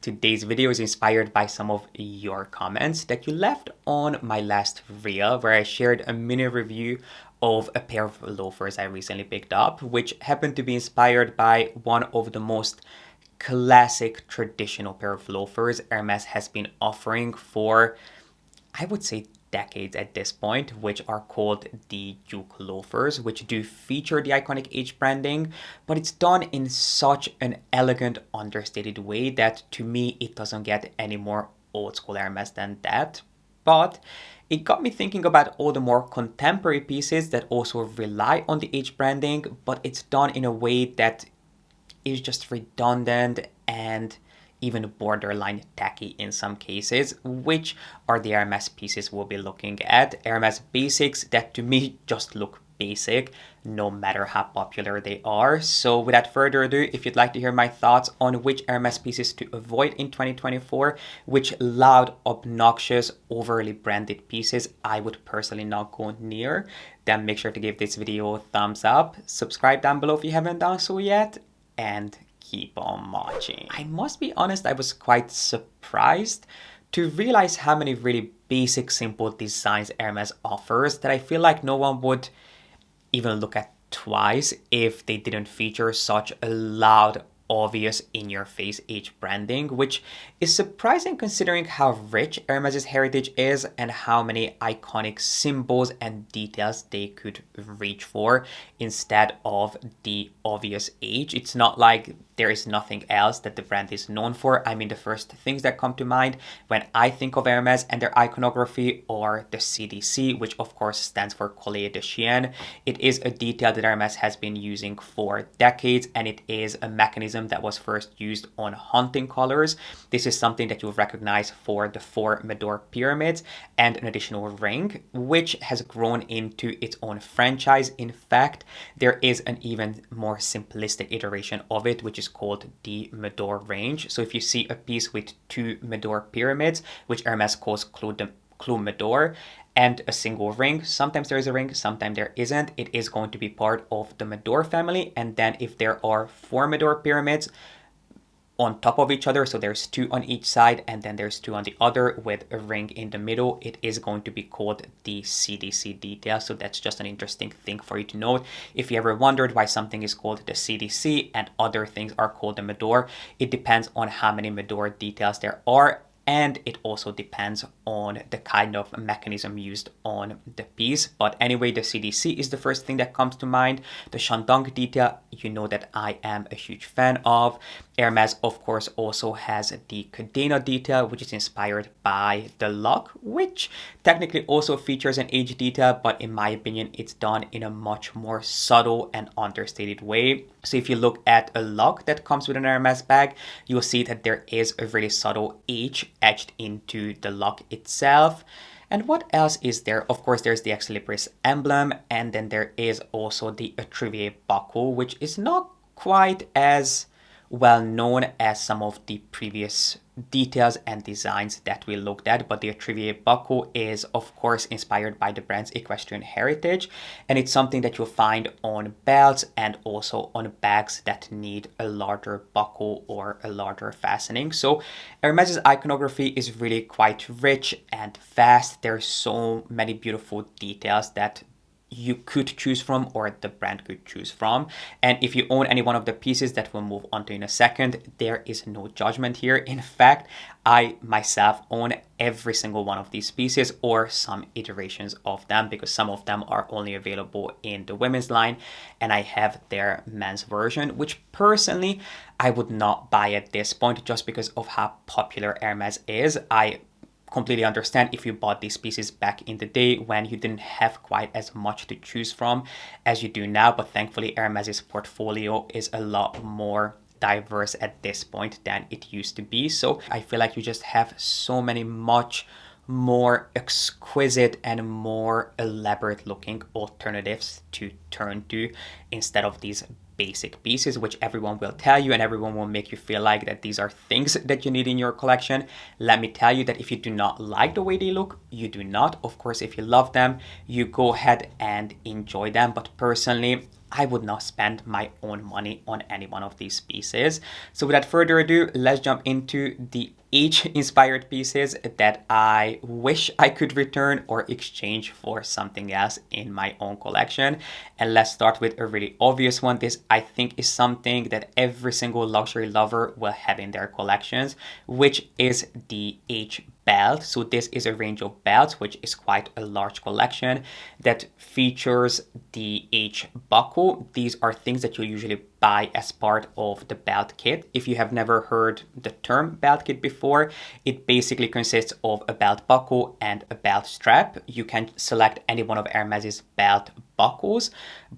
today's video is inspired by some of your comments that you left on my last reel, where I shared a mini review of a pair of loafers I recently picked up, which happened to be inspired by one of the most classic traditional pair of loafers Hermes has been offering for, I would say, decades at this point, which are called the Duke loafers, which do feature the iconic H branding, but it's done in such an elegant, understated way that to me it doesn't get any more old school Hermes than that. But it got me thinking about all the more contemporary pieces that also rely on the H branding, but it's done in a way that is just redundant and even borderline tacky in some cases, which are the Hermes pieces we'll be looking at. Hermes basics that to me just look basic, no matter how popular they are. So without further ado, if you'd like to hear my thoughts on which Hermes pieces to avoid in 2024, which loud, obnoxious, overly branded pieces I would personally not go near, then make sure to give this video a thumbs up, subscribe down below if you haven't done so yet, and keep on watching. I must be honest, I was quite surprised to realize how many really basic, simple designs Hermes offers that I feel like no one would even look at twice if they didn't feature such a loud, obvious, in-your-face H branding, which is surprising considering how rich Hermes' heritage is and how many iconic symbols and details they could reach for instead of the obvious H. It's not like there is nothing else that the brand is known for. I mean, the first things that come to mind when I think of Hermes and their iconography are the CDC, which of course stands for Collier de Chien. It is a detail that Hermes has been using for decades, and it is a mechanism that was first used on hunting colors. This is something that you'll recognize for the 4 Medor pyramids and an additional ring, which has grown into its own franchise. In fact, there is an even more simplistic iteration of it, which is called the Medor range. So if you see a piece with 2 Medor pyramids, which Hermes calls Clou Medor, and a single ring, sometimes there is a ring, sometimes there isn't, it is going to be part of the Medor family. And then if there are 4 Medor pyramids on top of each other, so there's 2 on each side and then there's 2 on the other with a ring in the middle, it is going to be called the CDC detail. So that's just an interesting thing for you to note. If you ever wondered why something is called the CDC and other things are called the Medor, it depends on how many Medor details there are, and it also depends on the kind of mechanism used on the piece. But anyway, the CDC is the first thing that comes to mind. The Shandong detail, you know that I am a huge fan of. Hermes, of course, also has the Cadena detail, which is inspired by the lock, which technically also features an H detail, but in my opinion, it's done in a much more subtle and understated way. So if you look at a lock that comes with an Hermes bag, you'll see that there is a really subtle H etched into the lock itself. And what else is there? Of course, there's the Ex Libris emblem, and then there is also the Etrivier buckle, which is not quite as well known as some of the previous details and designs that we looked at, but the Etrivier buckle is of course inspired by the brand's equestrian heritage, and it's something that you'll find on belts and also on bags that need a larger buckle or a larger fastening. So Hermes' iconography is really quite rich and vast. There's so many beautiful details that you could choose from, or the brand could choose from. And if you own any one of the pieces that we'll move on to in a second, there is no judgment here. In fact, I myself own every single one of these pieces or some iterations of them, because some of them are only available in the women's line and I have their men's version, which personally I would not buy at this point just because of how popular Hermes is. I completely understand if you bought these pieces back in the day when you didn't have quite as much to choose from as you do now, but thankfully Hermes' portfolio is a lot more diverse at this point than it used to be. So I feel like you just have so many much more exquisite and more elaborate looking alternatives to turn to instead of these basic pieces, which everyone will tell you and everyone will make you feel like that these are things that you need in your collection. Let me tell you that if you do not like the way they look, you do not. Of course, if you love them, you go ahead and enjoy them. But personally, I would not spend my own money on any one of these pieces. So without further ado, let's jump into the H-inspired pieces that I wish I could return or exchange for something else in my own collection. And let's start with a really obvious one. This, I think, is something that every single luxury lover will have in their collections, which is the H belt. So this is a range of belts, which is quite a large collection that features the H buckle. These are things that you usually buy as part of the belt kit. If you have never heard the term belt kit before, it basically consists of a belt buckle and a belt strap. You can select any one of Hermes's belt buckles,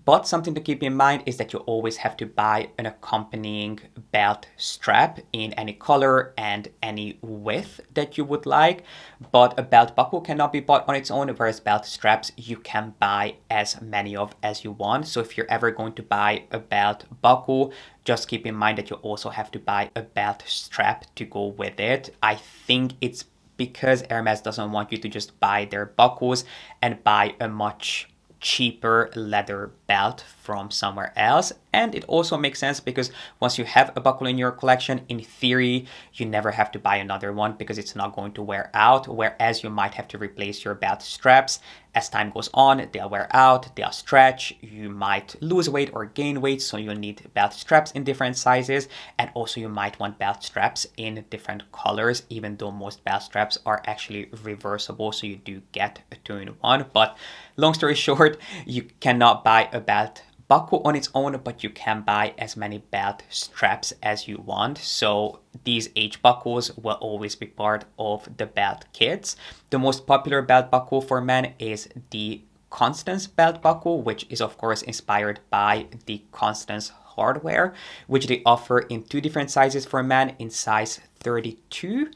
but something to keep in mind is that you always have to buy an accompanying belt strap in any color and any width that you would like. But a belt buckle cannot be bought on its own, whereas belt straps you can buy as many of as you want. So if you're ever going to buy a belt buckle, just keep in mind that you also have to buy a belt strap to go with it. I think it's because Hermes doesn't want you to just buy their buckles and buy a much cheaper leather belt from somewhere else. And it also makes sense because once you have a buckle in your collection, in theory, you never have to buy another one because it's not going to wear out, whereas you might have to replace your belt straps. As time goes on, they'll wear out, they'll stretch, you might lose weight or gain weight, so you'll need belt straps in different sizes, and also you might want belt straps in different colors, even though most belt straps are actually reversible, so you do get a 2-in-1. But long story short, you cannot buy a belt buckle on its own, but you can buy as many belt straps as you want. So these H buckles will always be part of the belt kits. The most popular belt buckle for men is the Constance belt buckle, which is of course inspired by the Constance hardware, which they offer in 2 different sizes for men, in size 32.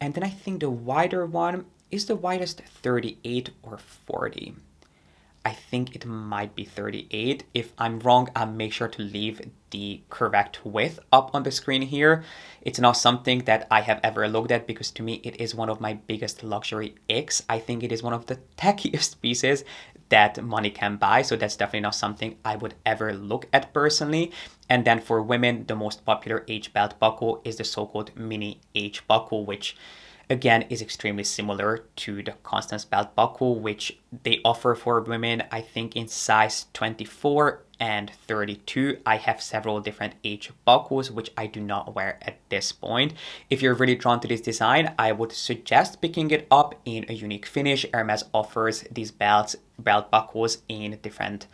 And then I think the wider one is the widest 38 or 40. I think it might be 38. If I'm wrong, I'll make sure to leave the correct width up on the screen here. It's not something that I have ever looked at because to me it is one of my biggest luxury icks. I think it is one of the tackiest pieces that money can buy. So that's definitely not something I would ever look at personally. And then for women, the most popular H belt buckle is the so-called mini H buckle, which again is extremely similar to the Constance belt buckle, which they offer for women, I think in size 24 and 32. I have several different H buckles, which I do not wear at this point. If you're really drawn to this design, I would suggest picking it up in a unique finish. Hermes offers these belt buckles in different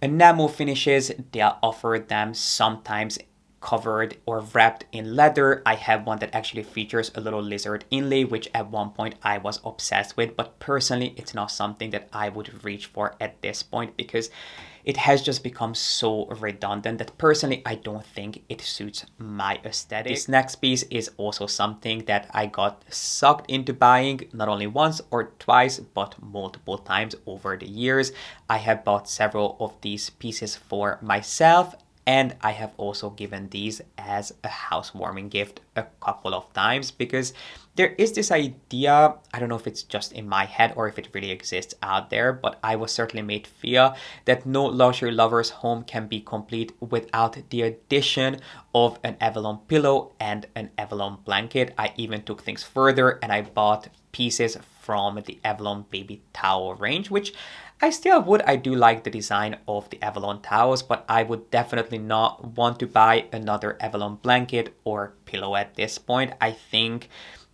enamel finishes. They'll offer them sometimes covered or wrapped in leather. I have one that actually features a little lizard inlay, which at one point I was obsessed with, but personally it's not something that I would reach for at this point because it has just become so redundant that personally I don't think it suits my aesthetic. This next piece is also something that I got sucked into buying not only once or twice, but multiple times over the years. I have bought several of these pieces for myself, and I have also given these as a housewarming gift a couple of times because there is this idea, I don't know if it's just in my head or if it really exists out there, but I was certainly made feel that no luxury lover's home can be complete without the addition of an Avalon pillow and an Avalon blanket. I even took things further and I bought pieces from the Avalon baby towel range, which I still would. I do like the design of the Avalon towels, but I would definitely not want to buy another Avalon blanket or pillow at this point. I think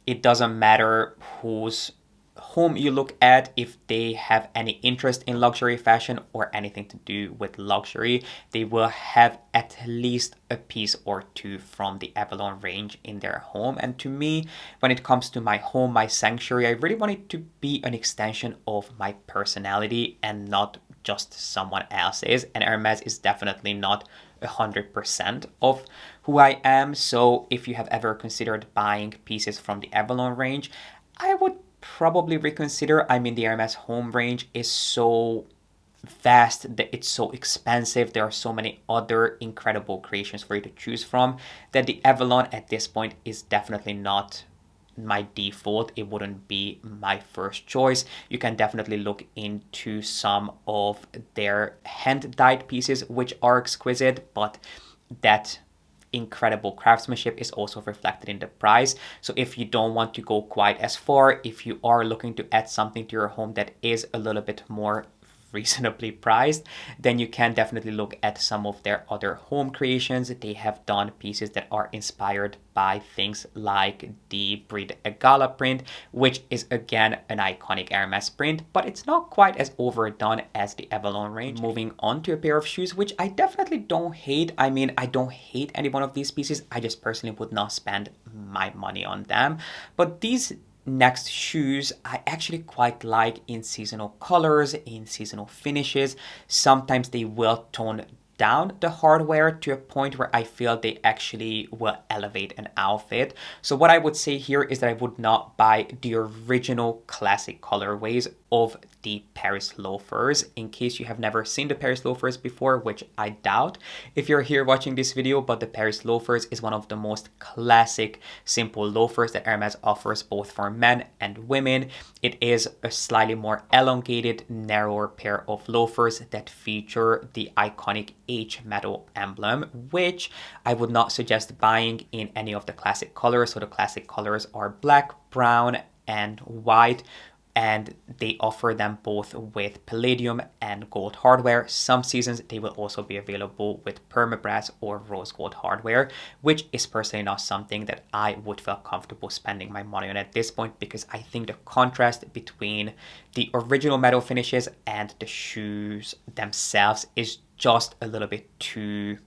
it doesn't matter whose home you look at, if they have any interest in luxury fashion or anything to do with luxury, they will have at least a piece or two from the Avalon range in their home. And to me, when it comes to my home, my sanctuary, I really want it to be an extension of my personality and not just someone else's. And Hermes is definitely not 100% of who I am. So if you have ever considered buying pieces from the Avalon range, I would probably reconsider. I mean, the Hermes home range is so vast that it's so expensive. There are so many other incredible creations for you to choose from that the Avalon at this point is definitely not my default, it wouldn't be my first choice. You can definitely look into some of their hand-dyed pieces, which are exquisite, but that incredible craftsmanship is also reflected in the price. So if you don't want to go quite as far, if you are looking to add something to your home that is a little bit more reasonably priced, then you can definitely look at some of their other home creations. They have done pieces that are inspired by things like the Brit Gala print, which is again an iconic Hermes print, but it's not quite as overdone as the Avalon range. Moving on to a pair of shoes, which I definitely don't hate. I mean, I don't hate any one of these pieces. I just personally would not spend my money on them. But these next shoes I actually quite like in seasonal colors, in seasonal finishes. Sometimes they will tone down the hardware to a point where I feel they actually will elevate an outfit. So what I would say here is that I would not buy the original classic colorways of the Paris loafers. In case you have never seen the Paris loafers before, which I doubt if you're here watching this video, but the Paris loafers is one of the most classic simple loafers that Hermes offers both for men and women. It is a slightly more elongated, narrower pair of loafers that feature the iconic H metal emblem, which I would not suggest buying in any of the classic colors. So the classic colors are black, brown, and white, and they offer them both with palladium and gold hardware. Some seasons they will also be available with permabrass or rose gold hardware, which is personally not something that I would feel comfortable spending my money on at this point, because I think the contrast between the original metal finishes and the shoes themselves is just a little bit too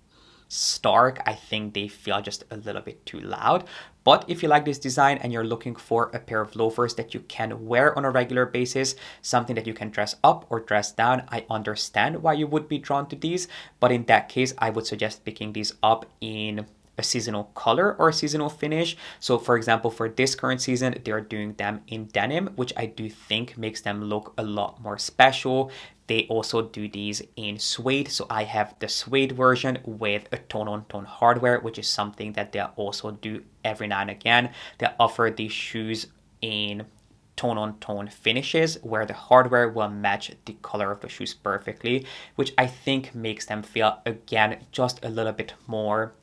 stark. I think they feel just a little bit too loud. But if you like this design and you're looking for a pair of loafers that you can wear on a regular basis, something that you can dress up or dress down, I understand why you would be drawn to these. But in that case, I would suggest picking these up in a seasonal color or a seasonal finish. So for example, for this current season, they're doing them in denim, which I do think makes them look a lot more special. They also do these in suede. So I have the suede version with a tone-on-tone hardware, which is something that they also do every now and again. They offer these shoes in tone-on-tone finishes where the hardware will match the color of the shoes perfectly, which I think makes them feel, again, just a little bit more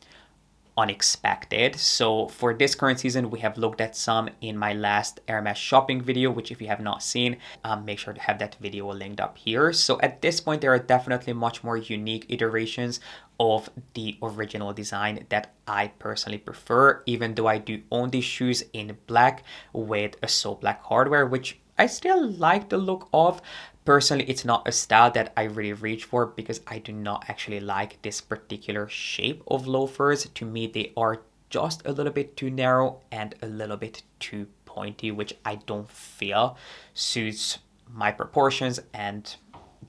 unexpected. So for this current season, we have looked at some in my last Hermes shopping video, which if you have not seen, make sure to have that video linked up here. So at this point, there are definitely much more unique iterations of the original design that I personally prefer, even though I do own these shoes in black with a so black hardware, which I still like the look of. Personally, it's not a style that I really reach for because I do not actually like this particular shape of loafers. To me, they are just a little bit too narrow and a little bit too pointy, which I don't feel suits my proportions and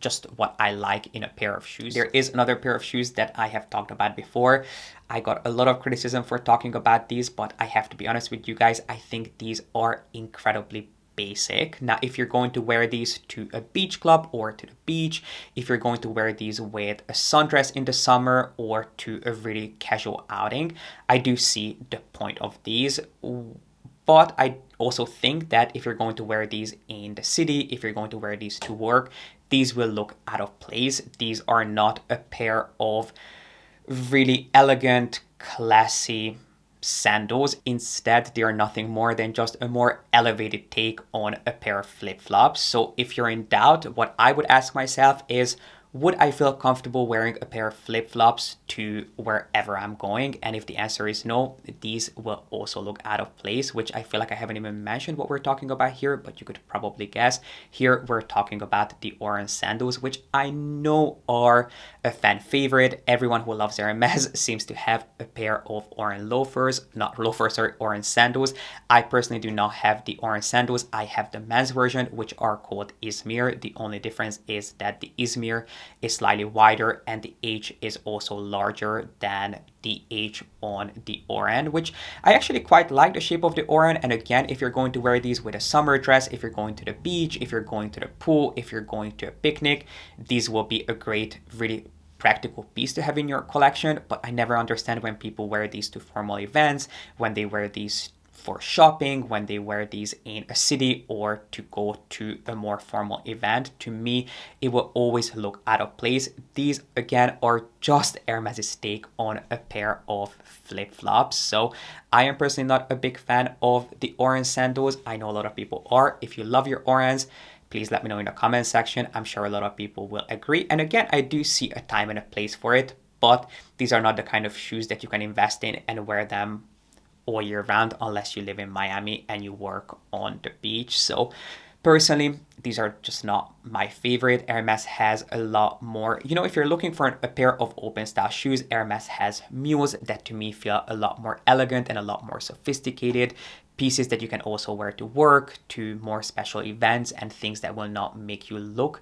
just what I like in a pair of shoes. There is another pair of shoes that I have talked about before. I got a lot of criticism for talking about these, but I have to be honest with you guys. I think these are incredibly basic. Now, if you're going to wear these to a beach club or to the beach, if you're going to wear these with a sundress in the summer or to a really casual outing, I do see the point of these. But I also think that if you're going to wear these in the city, if you're going to wear these to work, these will look out of place. These are not a pair of really elegant, classy sandals. Instead, they are nothing more than just a more elevated take on a pair of flip-flops. So if you're in doubt, what I would ask myself is, would I feel comfortable wearing a pair of flip-flops to wherever I'm going? And if the answer is no, these will also look out of place, which I feel like I haven't even mentioned what we're talking about here, but you could probably guess. Here we're talking about the orange sandals, which I know are a fan favorite. Everyone who loves Hermes seems to have a pair of orange loafers, not loafers, sorry, orange sandals. I personally do not have the orange sandals. I have the men's version, which are called Izmir. The only difference is that the Izmir is slightly wider and the H is also larger than the H on the Oran, which I actually quite like the shape of the Oran. And again, if you're going to wear these with a summer dress, if you're going to the beach, if you're going to the pool, if you're going to a picnic, these will be a great, really practical piece to have in your collection. But I never understand when people wear these to formal events, when they wear these for shopping, when they wear these in a city or to go to a more formal event. To me, it will always look out of place. These again are just Hermes' take on a pair of flip-flops. So I am personally not a big fan of the orange sandals. I know a lot of people are. If you love your orange, please let me know in the comment section. I'm sure a lot of people will agree. And again, I do see a time and a place for it, but these are not the kind of shoes that you can invest in and wear them all year round unless you live in Miami and you work on the beach. So personally, these are just not my favorite. Hermes has a lot more. You know, if you're looking for a pair of open style shoes, Hermes has mules that to me feel a lot more elegant and a lot more sophisticated. Pieces that you can also wear to work, to more special events, and things that will not make you look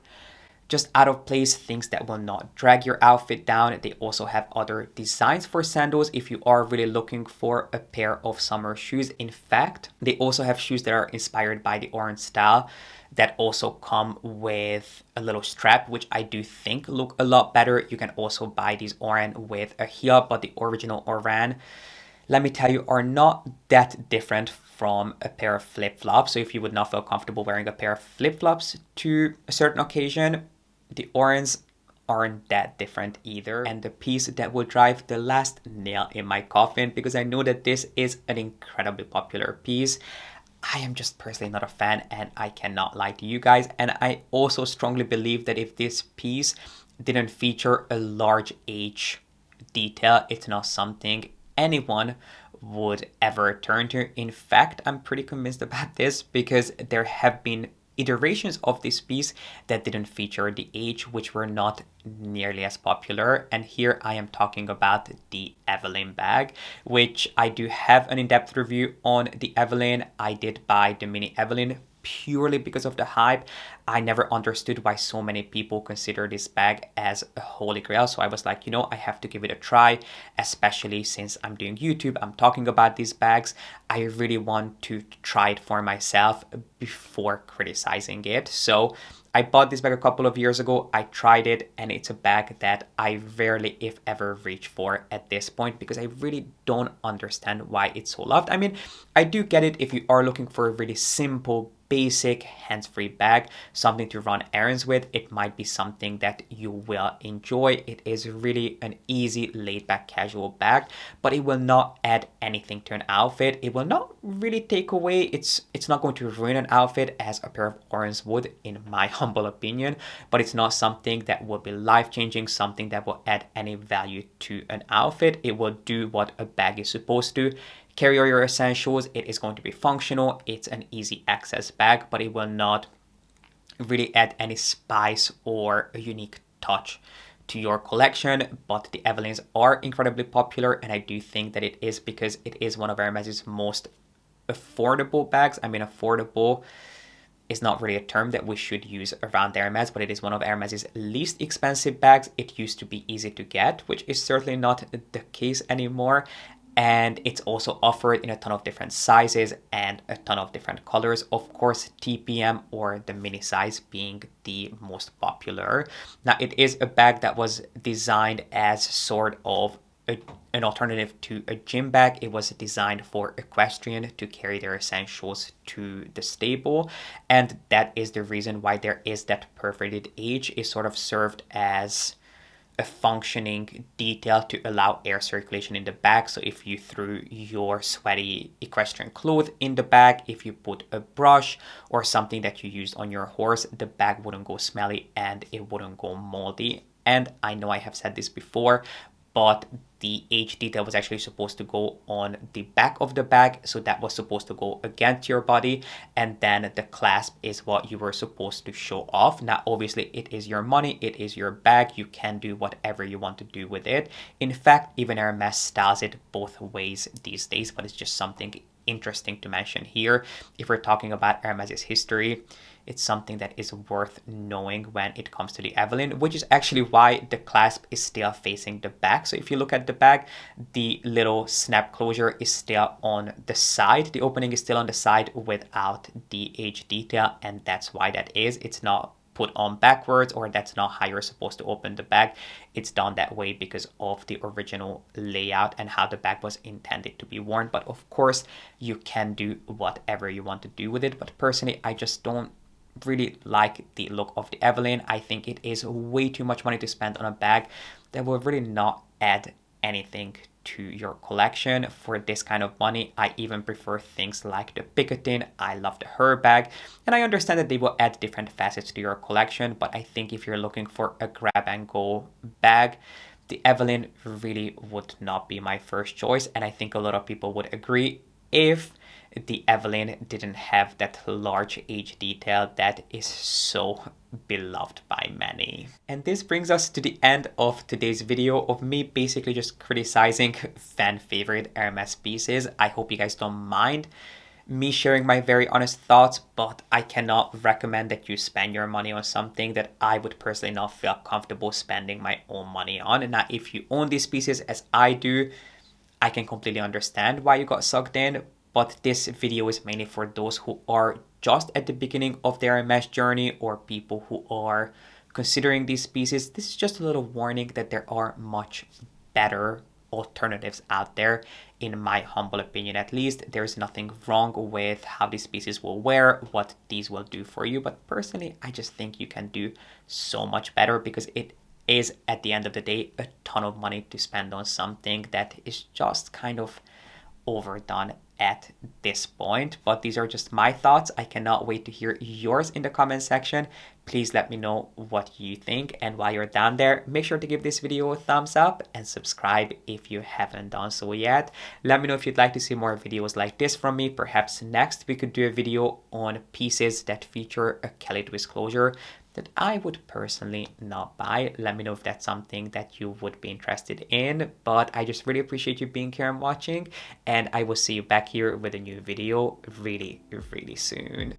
just out of place, things that will not drag your outfit down. They also have other designs for sandals if you are really looking for a pair of summer shoes. In fact, they also have shoes that are inspired by the orange style that also come with a little strap, which I do think look a lot better. You can also buy these orange with a heel, but the original orange, let me tell you, are not that different from a pair of flip-flops. So if you would not feel comfortable wearing a pair of flip-flops to a certain occasion, the orange aren't that different either. And the piece that will drive the last nail in my coffin, because I know that this is an incredibly popular piece, I am just personally not a fan, and I cannot lie to you guys. And I also strongly believe that if this piece didn't feature a large H detail, it's not something anyone would ever turn to. In fact, I'm pretty convinced about this because there have been iterations of this piece that didn't feature the H, which were not nearly as popular. And here I am talking about the Evelyn bag, which I do have an in-depth review on the Evelyn. I did buy the mini Evelyn purely because of the hype. I never understood why so many people consider this bag as a holy grail. So I was like, you know, I have to give it a try, especially since I'm doing YouTube, I'm talking about these bags. I really want to try it for myself before criticizing it. So I bought this bag a couple of years ago. I tried it, and it's a bag that I rarely, if ever, reach for at this point because I really don't understand why it's so loved. I mean, I do get it if you are looking for a really simple, basic, hands-free bag, something to run errands with. It might be something that you will enjoy. It is really an easy, laid-back, casual bag, but it will not add anything to an outfit. It will not really take away. It's not going to ruin an outfit as a pair of orange would, in my humble opinion, but it's not something that will be life-changing, something that will add any value to an outfit. It will do what a bag is supposed to. Carry all your essentials. It is going to be functional. It's an easy access bag, but it will not really add any spice or a unique touch to your collection. But the Evelyns are incredibly popular, and I do think that it is because it is one of Hermes' most affordable bags. I mean, affordable is not really a term that we should use around Hermes, but it is one of Hermes' least expensive bags. It used to be easy to get, which is certainly not the case anymore. And it's also offered in a ton of different sizes and a ton of different colors. Of course, TPM or the mini size being the most popular. Now, it is a bag that was designed as sort of an alternative to a gym bag. It was designed for equestrian to carry their essentials to the stable. And that is the reason why there is that perforated H. Is sort of served as a functioning detail to allow air circulation in the bag. So if you threw your sweaty equestrian clothes in the bag, if you put a brush or something that you used on your horse, the bag wouldn't go smelly and it wouldn't go moldy. And I know I have said this before, but the H detail was actually supposed to go on the back of the bag, so that was supposed to go against your body, and then the clasp is what you were supposed to show off. Now, obviously, it is your money, it is your bag, you can do whatever you want to do with it. In fact, even Hermes styles it both ways these days, but it's just something interesting to mention here. If we're talking about Hermes' history, it's something that is worth knowing when it comes to the Evelyn, which is actually why the clasp is still facing the back. So if you look at the bag, the little snap closure is still on the side. The opening is still on the side without the H detail, and that's why that is. It's not put on backwards, or that's not how you're supposed to open the bag. It's done that way because of the original layout and how the bag was intended to be worn. But of course, you can do whatever you want to do with it. But personally, I just don't really like the look of the Evelyn. I think it is way too much money to spend on a bag that will really not add anything to your collection for this kind of money. I even prefer things like the Picotin. I love the Her bag, and I understand that they will add different facets to your collection, but I think if you're looking for a grab and go bag, the Evelyn really would not be my first choice, and I think a lot of people would agree if the Evelyn didn't have that large age detail that is so beloved by many. And this brings us to the end of today's video of me basically just criticizing fan favorite Hermes pieces. I hope you guys don't mind me sharing my very honest thoughts, but I cannot recommend that you spend your money on something that I would personally not feel comfortable spending my own money on. And now if you own these pieces as I do, I can completely understand why you got sucked in, but this video is mainly for those who are just at the beginning of their Hermes journey or people who are considering these pieces. This is just a little warning that there are much better alternatives out there. In my humble opinion, at least, there's nothing wrong with how these pieces will wear, what these will do for you. But personally, I just think you can do so much better because it is, at the end of the day, a ton of money to spend on something that is just kind of overdone at this point. But these are just my thoughts. I cannot wait to hear yours in the comment section. Please let me know what you think, and while you're down there, make sure to give this video a thumbs up and subscribe if you haven't done so yet. Let me know if you'd like to see more videos like this from me. Perhaps next we could do a video on pieces that feature a Kelly twist closure that I would personally not buy. Let me know if that's something that you would be interested in. But I just really appreciate you being here and watching, and I will see you back here with a new video really, really soon.